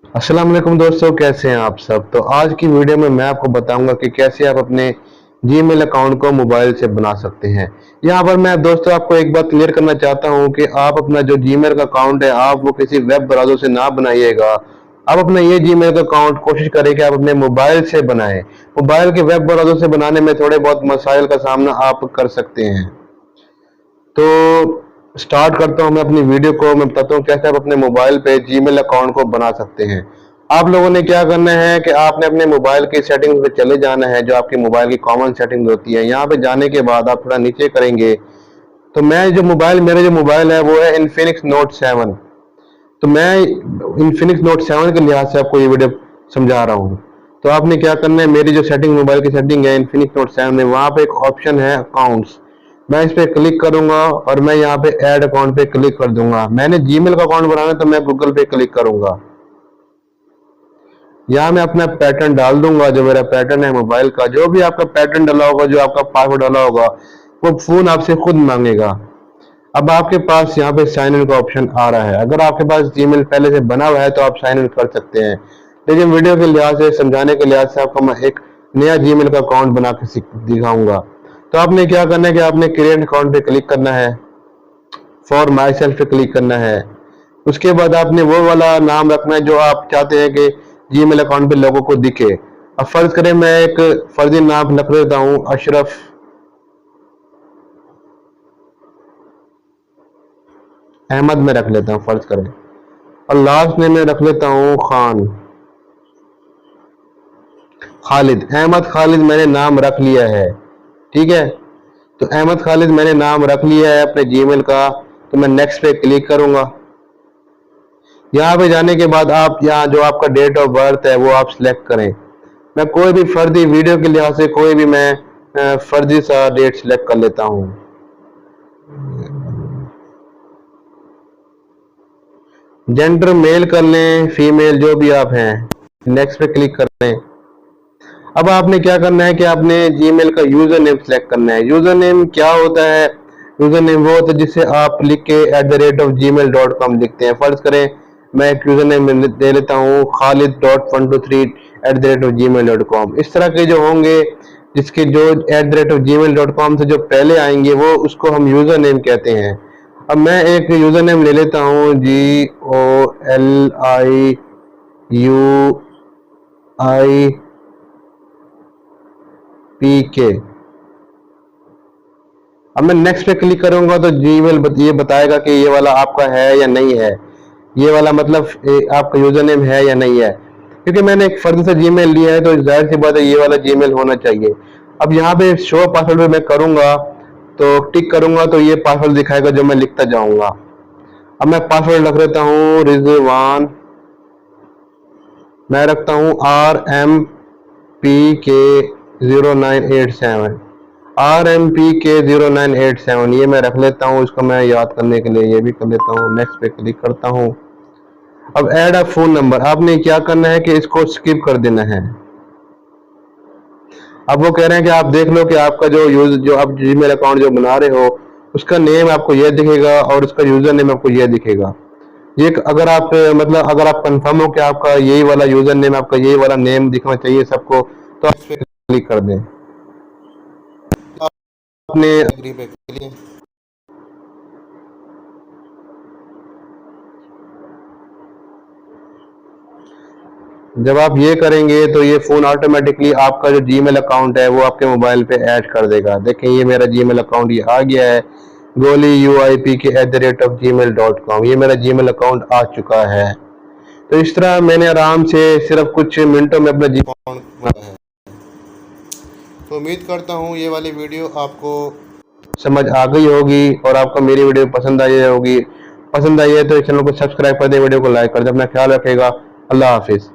अस्सलाम वालेकुम दोस्तों, कैसे हैं आप सब। तो आज की वीडियो में मैं आपको बताऊंगा कि कैसे आप अपने जीमेल अकाउंट को मोबाइल से बना सकते हैं। यहाँ पर मैं दोस्तों आपको एक बात क्लियर करना चाहता हूँ कि आप अपना जो जीमेल का अकाउंट है आप वो किसी वेब ब्राउज़र से ना बनाइएगा। आप अपना ये जीमेल का अकाउंट कोशिश करें कि आप अपने मोबाइल से बनाएं। मोबाइल के वेब ब्राउज़र से बनाने में थोड़े बहुत मसाइल का सामना आप कर सकते हैं। तो स्टार्ट करता हूं मैं अपनी वीडियो को। मैं बताता हूं कैसे आप अपने मोबाइल पे जीमेल अकाउंट को बना सकते हैं। आप लोगों ने क्या करना है कि आपने अपने मोबाइल की सेटिंग्स पे चले जाना है, जो आपके मोबाइल की कॉमन सेटिंग्स होती है। यहाँ पे जाने के बाद आप थोड़ा नीचे करेंगे तो मेरा जो मोबाइल है वो है इन्फिनिक्स नोट 7। तो मैं इन्फिनिक्स नोट 7 के लिहाज से आपको ये वीडियो समझा रहा हूँ। तो आपने क्या करना है, मेरी जो सेटिंग मोबाइल की सेटिंग है इन्फिनिक्स नोट 7 में, वहाँ पे एक ऑप्शन है अकाउंट्स। मैं इस पे क्लिक करूंगा और मैं यहाँ पे ऐड अकाउंट पे क्लिक कर दूंगा। मैंने जीमेल का अकाउंट बनाना है तो मैं गूगल पे क्लिक करूंगा। यहाँ मैं अपना पैटर्न डाल दूंगा, जो मेरा पैटर्न है मोबाइल का। जो भी आपका पैटर्न डाला होगा, जो आपका पासवर्ड डाला होगा, वो फोन आपसे खुद मांगेगा। अब आपके पास यहाँ पे साइन इन का ऑप्शन आ रहा है। अगर आपके पास जीमेल पहले से बना हुआ है तो आप साइन इन कर सकते हैं, लेकिन वीडियो के लिहाज से, समझाने के लिहाज से आपको मैं एक नया जीमेल का अकाउंट बना के दिखाऊंगा। तो आपने क्या करना है कि आपने क्रिएट अकाउंट पे क्लिक करना है, फॉर माई सेल्फ पे क्लिक करना है। उसके बाद आपने वो वाला नाम रखना है जो आप चाहते हैं कि जीमेल अकाउंट पे लोगों को दिखे। अब फर्ज करें मैं एक फर्जी नाम रख देता हूँ, अशरफ अहमद में रख लेता हूँ फर्ज करें, और लास्ट में मैं रख लेता हूँ खालिद। अहमद खालिद मैंने नाम रख लिया है, ठीक है। तो अहमद खालिद मैंने नाम रख लिया है अपने जीमेल का। तो मैं नेक्स्ट पे क्लिक करूंगा। यहाँ पे जाने के बाद आप यहाँ जो आपका डेट ऑफ बर्थ है वो आप सिलेक्ट करें। मैं कोई भी फर्जी, वीडियो के लिहाज से कोई भी मैं फर्जी सा डेट सिलेक्ट कर लेता हूँ। जेंडर मेल कर लें, फीमेल, जो भी आप हैं। नेक्स्ट पे क्लिक कर लें। अब आपने क्या करना है कि आपने जीमेल का यूजर नेम सिलेक्ट करना है। यूजर नेम क्या होता है? यूजर नेम वो होता है जिसे आप लिख के @gmail.com लिखते हैं। फर्ज करें मैं एक यूजर नेम दे लेता हूँ, Khalid.123@gmail.com। इस तरह के जो होंगे, जिसके जो @gmail.com से जो पहले आएंगे, वो उसको हम यूजर नेम कहते हैं। अब मैं एक यूजर नेम ले लेता हूँ, GOLIUIPK। अब मैं नेक्स्ट पे क्लिक करूंगा तो जीमेल ये बताएगा कि ये वाला आपका है या नहीं है। ये वाला मतलब आपका यूजर नेम है या नहीं है। क्योंकि मैंने एक फर्जी सा जीमेल लिया है तो जाहिर सी बात है ये वाला जीमेल होना चाहिए। अब यहाँ पे शो पासवर्ड पे मैं करूंगा, तो टिक करूंगा तो ये पासवर्ड दिखाएगा जो मैं लिखता जाऊंगा। अब मैं पासवर्ड रख देता हूँ रिजवान। मैं रखता हूँ RMPK0987। ये मैं रख लेता हूँ, इसको मैं याद करने के लिए ये भी कर लेता हूँ। नेक्स्ट पे क्लिक करता हूँ। अब ऐड अ फोन नंबर, आपने क्या करना है कि इसको स्किप कर देना है। अब वो कह रहे हैं कि आप देख लो कि आपका जो आप जीमेल अकाउंट जो बना रहे हो, उसका नेम आपको ये दिखेगा और उसका यूजर नेम आपको ये दिखेगा। ये अगर आप मतलब अगर आप कंफर्म हो कि आपका यही वाला यूजर नेम, आपका यही वाला नेम दिखना चाहिए सबको, तो आप इस पे क्लिक कर दें। आपने एग्री पे क्लिक। जब आप ये करेंगे तो ये फोन ऑटोमेटिकली आपका जो जीमेल अकाउंट है वो आपके मोबाइल पे ऐड कर देगा। देखें ये मेरा जीमेल अकाउंट ये आ गया है, GOLIUIPK@gmail.com। ये मेरा जीमेल अकाउंट आ चुका है। तो इस तरह मैंने आराम से सिर्फ कुछ मिनटों में अपना जीमेल अकाउंट बनाया है। तो उम्मीद करता हूँ ये वाली वीडियो आपको समझ आ गई होगी और आपको मेरी वीडियो पसंद आई होगी। पसंद आई है तो चैनल को सब्सक्राइब कर दें, वीडियो को लाइक कर दें। अपना ख्याल रखेगा। अल्लाह हाफिज़।